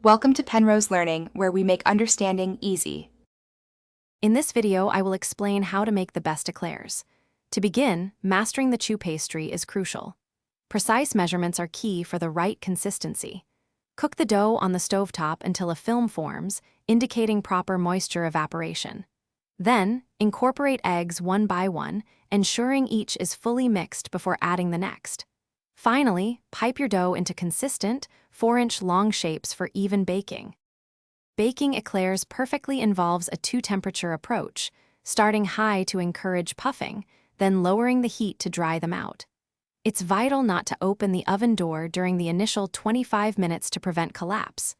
Welcome to Penrose Learning, where we make understanding easy. In this video, I will explain how to make the best eclairs. To begin, mastering the choux pastry is crucial. Precise measurements are key for the right consistency. Cook the dough on the stovetop until a film forms, indicating proper moisture evaporation. Then, incorporate eggs one by one, ensuring each is fully mixed before adding the next. Finally, pipe your dough into consistent, 4-inch long shapes for even baking. Baking eclairs perfectly involves a two-temperature approach, starting high to encourage puffing, then lowering the heat to dry them out. It's vital not to open the oven door during the initial 25 minutes to prevent collapse.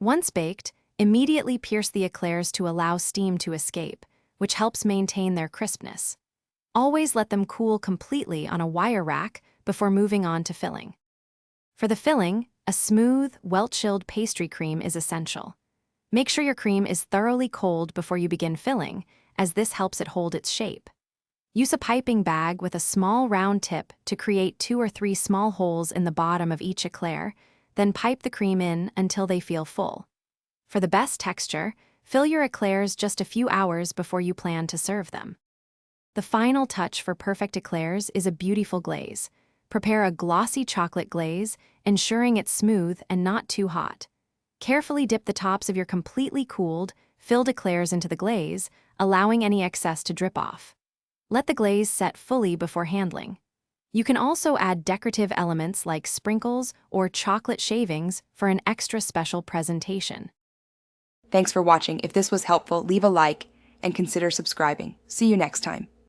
Once baked, immediately pierce the eclairs to allow steam to escape, which helps maintain their crispness. Always let them cool completely on a wire rack before moving on to filling. For the filling, a smooth, well-chilled pastry cream is essential. Make sure your cream is thoroughly cold before you begin filling, as this helps it hold its shape. Use a piping bag with a small round tip to create 2 or 3 small holes in the bottom of each eclair, then pipe the cream in until they feel full. For the best texture, fill your eclairs just a few hours before you plan to serve them. The final touch for perfect eclairs is a beautiful glaze. Prepare a glossy chocolate glaze, ensuring it's smooth and not too hot. Carefully dip the tops of your completely cooled, filled eclairs into the glaze, allowing any excess to drip off. Let the glaze set fully before handling. You can also add decorative elements like sprinkles or chocolate shavings for an extra special presentation. Thanks for watching. If this was helpful, leave a like and consider subscribing. See you next time.